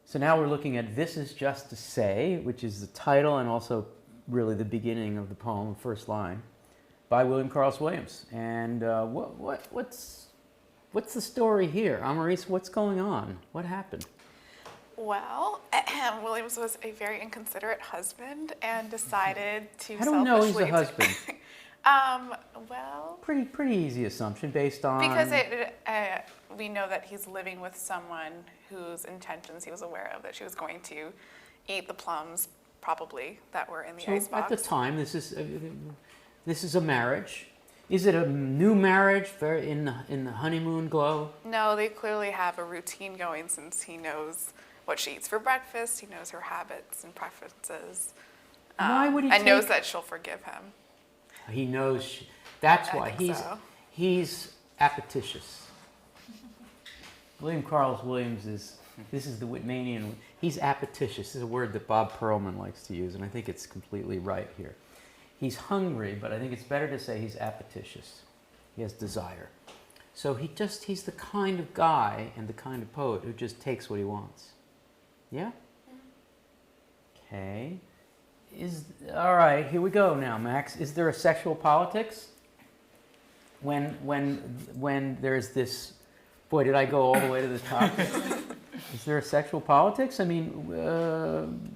So now we're looking at This Is Just to Say, which is the title and also really the beginning of the poem, first line, by William Carlos Williams. And what's the story here? Amaris, what's going on? What happened? Well, Williams was a very inconsiderate husband and decided to How do we know he's a selfishly- husband? Well, Pretty easy assumption based on... because we know that he's living with someone whose intentions he was aware of, that she was going to eat the plums, probably, that were in the icebox. At the time, this is a marriage. Is it a new marriage in the honeymoon glow? No, they clearly have a routine going since he knows what she eats for breakfast, he knows her habits and preferences, Why would he and knows that she'll forgive him. He knows. That's I why think he's apetitious. William Carlos Williams this is the Whitmanian. He's apetitious. This is a word that Bob Perlman likes to use, and I think it's completely right here. He's hungry, but I think it's better to say he's apetitious. He has desire. So he's the kind of guy and the kind of poet who just takes what he wants. Yeah? Okay. All right, here we go now, Max. Is there a sexual politics? When there's this, boy, did I go all the way to the top? Is there a sexual politics? I mean,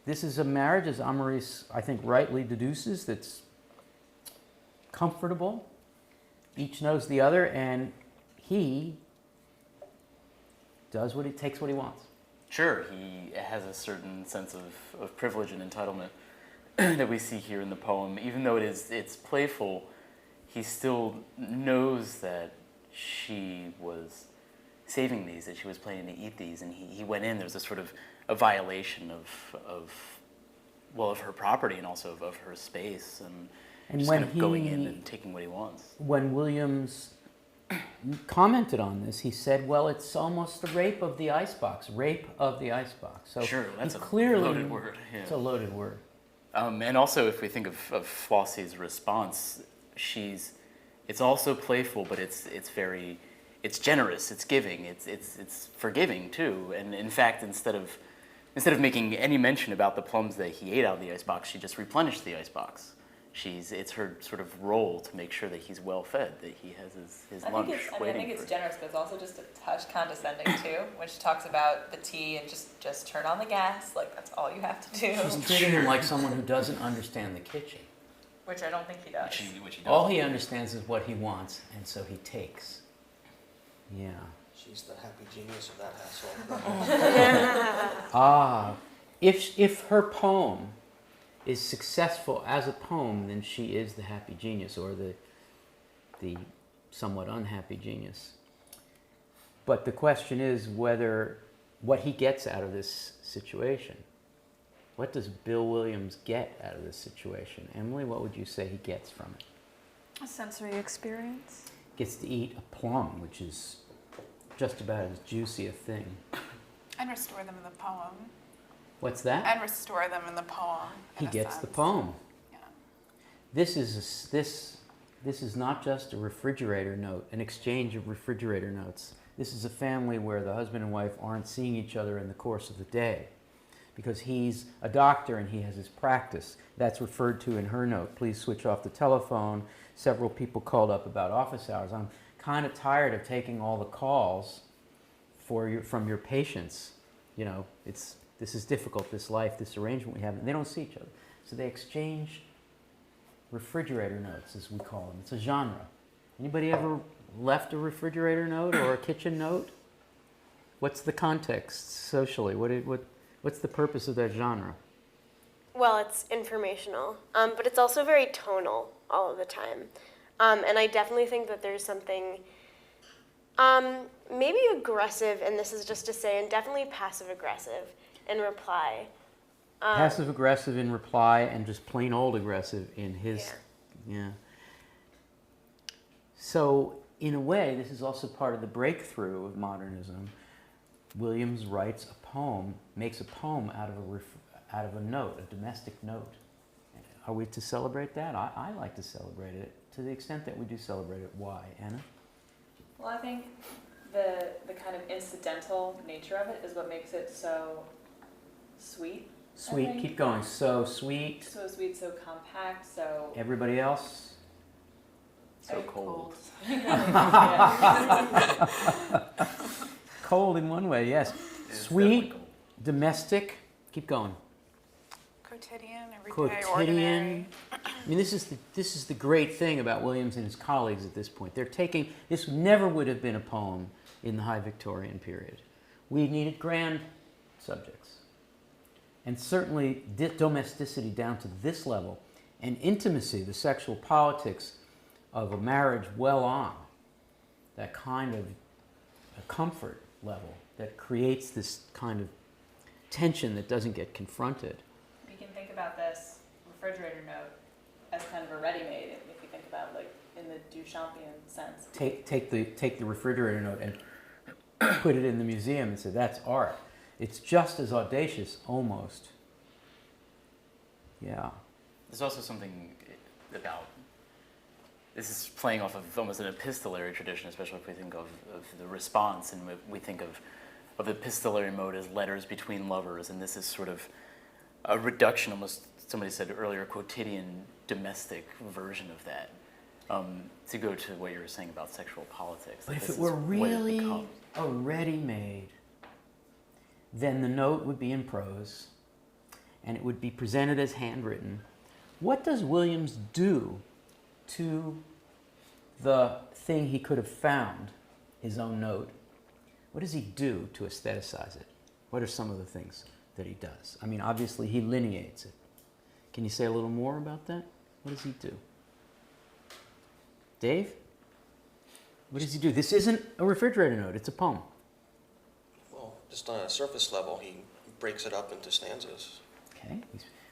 this is a marriage, as Amaris, I think, rightly deduces, that's comfortable. Each knows the other, and he takes what he wants. Sure, he has a certain sense of privilege and entitlement that we see here in the poem. Even though it's playful, he still knows that she was saving these, that she was planning to eat these, and he went in. There's a sort of a violation of her property and also of her space, and just when kind of going in and taking what he wants. When Williams commented on this, he said, well, it's almost a rape of the icebox. So sure, that's a clearly, loaded word. Yeah. It's a loaded word. And also, if we think of Flossie's response, it's also playful, but it's generous, it's giving, it's forgiving too. And in fact, instead of making any mention about the plums that he ate out of the icebox, she just replenished the icebox. It's her sort of role to make sure that he's well fed, that he has his lunch waiting. I think it's generous, but it's also just a touch condescending too. When she talks about the tea and just turn on the gas, like that's all you have to do. She's treating him like someone who doesn't understand the kitchen. Which I don't think he does. Which he does. All he understands is what he wants, and so he takes. Yeah. She's the happy genius of that household. If her poem is successful as a poem, then she is the happy genius, or the somewhat unhappy genius. But the question is what he gets out of this situation. What does Bill Williams get out of this situation? Emily, what would you say he gets from it? A sensory experience. Gets to eat a plum, which is just about as juicy a thing. And restore them in the poem. What's that? And restore them in the poem. He gets the poem. Yeah. This is not just a refrigerator note, an exchange of refrigerator notes. This is a family where the husband and wife aren't seeing each other in the course of the day, because he's a doctor and he has his practice. That's referred to in her note. Please switch off the telephone. Several people called up about office hours. I'm kind of tired of taking all the calls from your patients. You know, this is difficult, this life, this arrangement we have. And they don't see each other. So they exchange refrigerator notes, as we call them. It's a genre. Anybody ever left a refrigerator note or a kitchen note? What's the context socially? What's the purpose of that genre? Well, it's informational, but it's also very tonal all of the time. And I definitely think that there's something maybe aggressive, and this is just to say, and definitely passive-aggressive in reply. Passive-aggressive in reply and just plain old aggressive in his... Yeah. So, in a way, this is also part of the breakthrough of modernism. Williams writes a poem, makes a poem out of a note, a domestic note. Are we to celebrate that? I like to celebrate it to the extent that we do celebrate it. Why, Anna? Well, I think the kind of incidental nature of it is what makes it so sweet. Sweet, keep going. So sweet. So sweet, so compact, so... Everybody else? So cold. Cold in one way, yes. It's Sweet, definitely cold. domestic, keep going. Quotidian, everyday, Quotidian. ordinary. I mean, this is the great thing about Williams and his colleagues at this point. They're taking, this never would have been a poem in the High Victorian period. We needed grand subjects. And certainly domesticity down to this level, and intimacy, the sexual politics of a marriage well on, that kind of a comfort level that creates this kind of tension that doesn't get confronted. You can think about this refrigerator note as kind of a ready-made, if you think about like in the Duchampian sense. Take the refrigerator note and put it in the museum and say, that's art. It's just as audacious, almost. Yeah. There's also something about, this is playing off of almost an epistolary tradition, especially if we think of the response, and we think of the epistolary mode as letters between lovers, and this is sort of a reduction, almost, somebody said earlier, quotidian, domestic version of that. To go to what you were saying about sexual politics. But if it were really a ready-made, then the note would be in prose, and it would be presented as handwritten. What does Williams do to the thing he could have found, his own note? What does he do to aestheticize it? What are some of the things that he does? I mean, obviously he lineates it. Can you say a little more about that? What does he do? Dave? What does he do? This isn't a refrigerator note, it's a poem. Well, just on a surface level, he breaks it up into stanzas. Okay,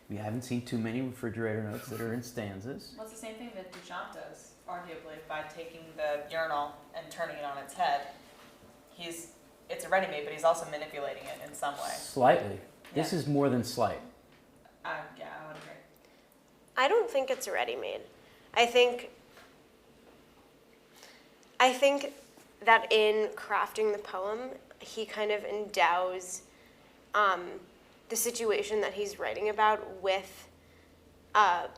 we haven't seen too many refrigerator notes that are in stanzas. Well, it's the same thing that Duchamp does, arguably, by taking the urinal and turning it on its head. It's a ready-made, but he's also manipulating it in some way. Slightly. This Yeah. is more than slight. Yeah, I would agree. I don't think it's ready-made. I think that in crafting the poem, he kind of endows the situation that he's writing about with a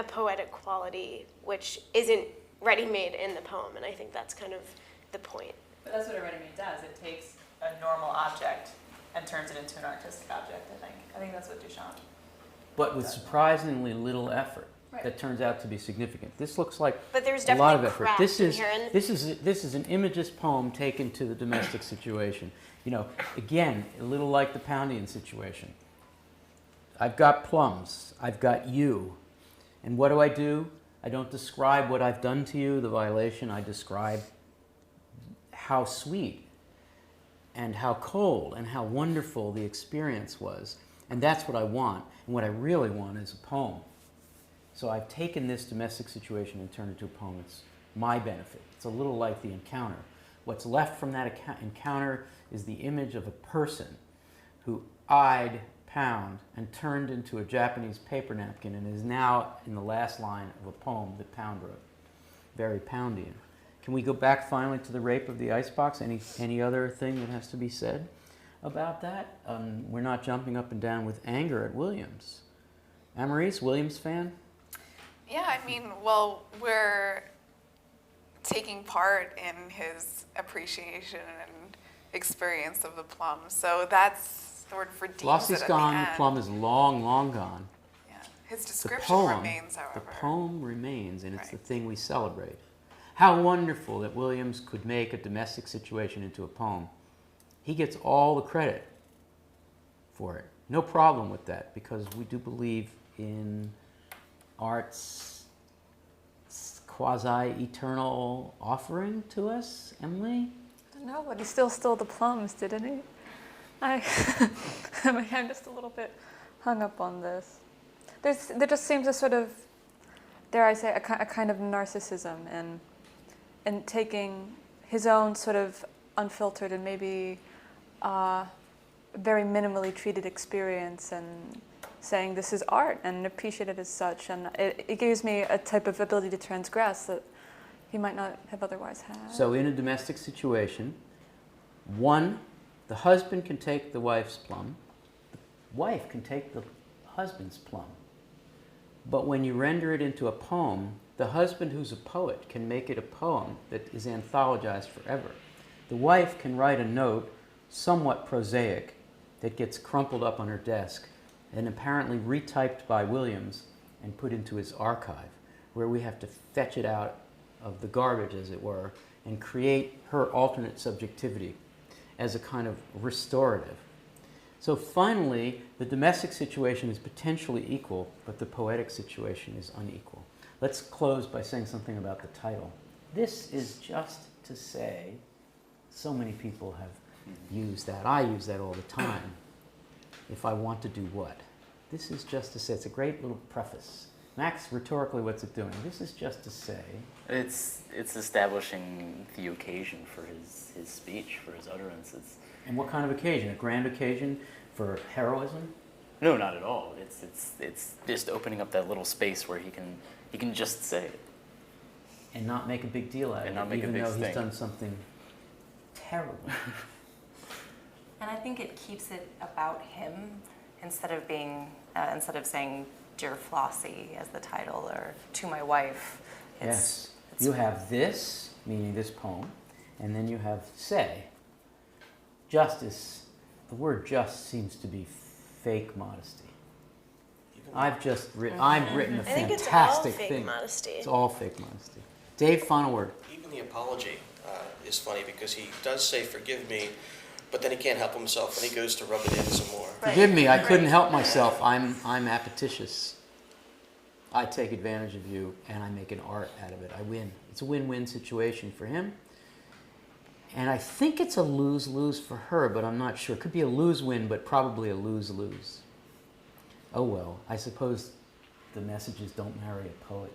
poetic quality, which isn't ready-made in the poem, and I think that's kind of the point. But that's what a ready-made does. It takes a normal object and turns it into an artistic object, I think. I think that's what Duchamp But with surprisingly little effort. Right. That turns out to be significant. This looks like But there's a lot of definitely effort. craft This in is here, and this is an imagist poem taken to the domestic situation. You know, again, a little like the Poundian situation. I've got plums. I've got you. And what do? I don't describe what I've done to you, the violation. I describe how sweet and how cold and how wonderful the experience was. And that's what I want. And what I really want is a poem. So I've taken this domestic situation and turned it into a poem. It's my benefit. It's a little like the encounter. What's left from that encounter is the image of a person who eyed Pound and turned into a Japanese paper napkin and is now in the last line of a poem that Pound wrote. Very Poundian. Can we go back finally to the rape of the icebox? Any other thing that has to be said about that? We're not jumping up and down with anger at Williams. Amarise, Williams fan? Yeah, I mean, well, we're taking part in his appreciation and experience of the plum. So that's sort of redeems Flossie's it at gone, the the end. plum is long, long gone. Yeah. His The description poem, remains, however. the poem remains, and it's the Right. thing we celebrate. How wonderful that Williams could make a domestic situation into a poem. He gets all the credit for it. No problem with that, because we do believe in art's quasi-eternal offering to us, Emily? No, but he still stole the plums, didn't he? I'm just a little bit hung up on this. There just seems a sort of, dare I say, a kind of narcissism in taking his own sort of unfiltered and maybe very minimally treated experience and saying this is art and appreciate it as such. And it gives me a type of ability to transgress that, he might not have otherwise had. So in a domestic situation, one, the husband can take the wife's plum, the wife can take the husband's plum. But when you render it into a poem, the husband who's a poet can make it a poem that is anthologized forever. The wife can write a note, somewhat prosaic, that gets crumpled up on her desk and apparently retyped by Williams and put into his archive, where we have to fetch it out of the garbage, as it were, and create her alternate subjectivity as a kind of restorative. So finally, the domestic situation is potentially equal, but the poetic situation is unequal. Let's close by saying something about the title. This is just to say, so many people have used that. I use that all the time. If I want to do what? This is just to say. It's a great little preface. Max, rhetorically, what's it doing? This is just to say. It's establishing the occasion for his speech, for his utterances. And what kind of occasion? A grand occasion for heroism? No, not at all. It's just opening up that little space where he can just say it. And not make a big deal out of it, even though he's done something terrible. And I think it keeps it about him instead of saying "Dear Flossie" as the title or "To My Wife." Yes. You have this, meaning this poem, and then you have say. Justice, the word just seems to be fake modesty. I've written a I think it's all fantastic fake thing. modesty. It's all fake modesty. Dave, final word. Even the apology is funny because he does say, "Forgive me," but then he can't help himself and he goes to rub it in some more. Forgive me, I couldn't help myself. I'm apetitious. I take advantage of you and I make an art out of it. I win. It's a win-win situation for him. And I think it's a lose-lose for her, but I'm not sure. It could be a lose-win, but probably a lose-lose. Oh well, I suppose the message is don't marry a poet.